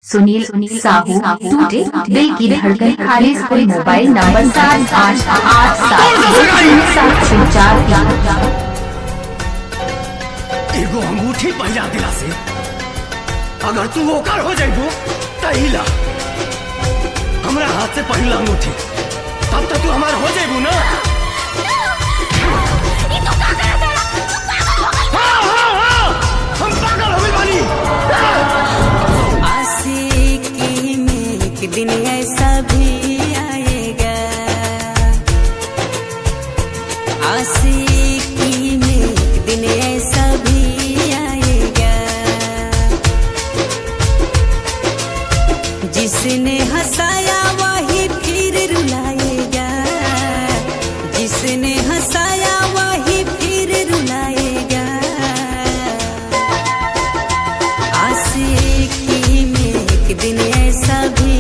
सुनील साहू टूटे दिल की धड़कन खालिस कोई मोबाइल नंबर 7888704। एगो अंगूठी पहिरा दिला से अगर तू ओकर हो जाइबो तहिला हमरा हाथ से पहिला अंगूठी तब तो तू हमार हो जाइबो ना। हम पागल हो गइल बानी। आशिकी में एक दिन ऐसा भी आएगा, आशिकी में एक दिन ऐसा भी आएगा, जिसने हंसाया वही फिर रुलाएगा, जिसने हंसाया वही फिर रुलाएगा। आशिकी में एक दिन ऐसा भी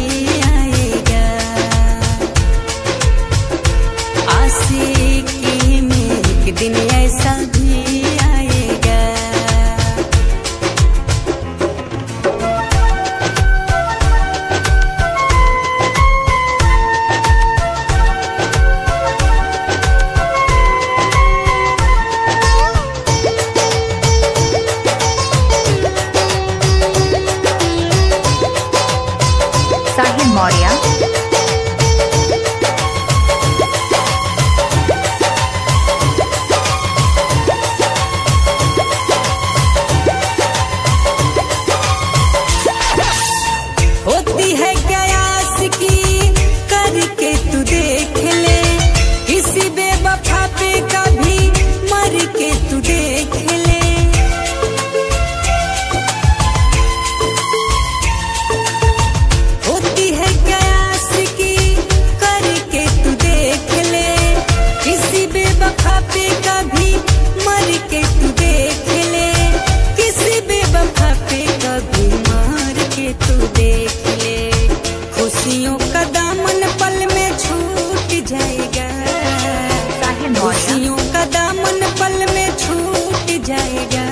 आएगा, आशिकी में एक दिन ऐसा भी आएगा। साहिल मौर्य होती है क्या आशिकी करके तू देख ले, किसी बेवफा पे कभी मर के तू देख ले। होती है क्या आशिकी करके तू देख ले, किसी बेवफा पे कभी मर के तू देख ले, किसी बेवफा पे कभी मर के तू देख ले। खुशियों का दामन पल में छूट जाएगा, साहिल मौर्य खुशियों का दामन पल में छूट जाएगा।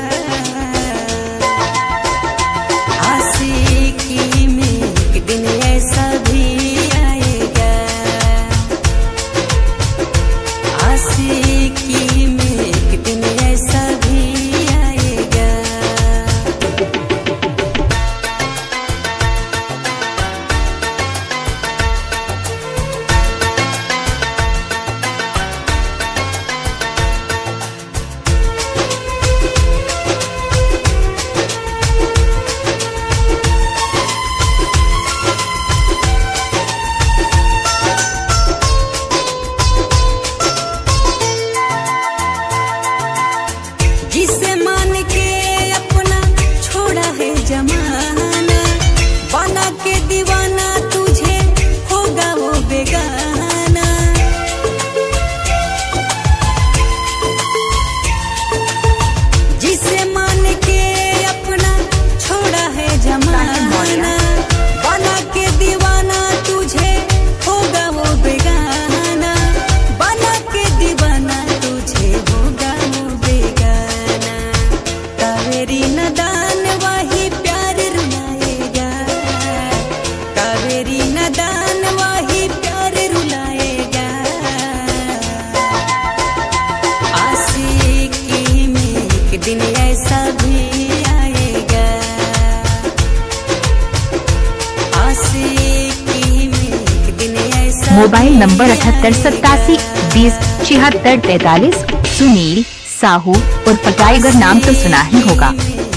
आशिकी में एक दिन ऐसा भी आएगा, आशिकी में एक दिन ऐसा भी आएगा। जिसे मान के अपना छोड़ा है जमाना, बना के दीवाना तुझे होगा वो बेगाना। जिसे मान के अपना छोड़ा है जमाना, बना के दीवाना तुझे होगा वो बेगाना, बना के दीवाना तुझे होगा वो बेगाना। कावेरी नदान वही प्यार रुलाएगा, कावेरी नदान वही प्यार रुलाएगा। आशिकी में एक दिन ऐसा भी आएगा, आशिकी में एक दिन ऐसा मोबाइल नंबर 7887207643। सुनील साहू उर्फ टाइगर नाम तो सुना ही होगा।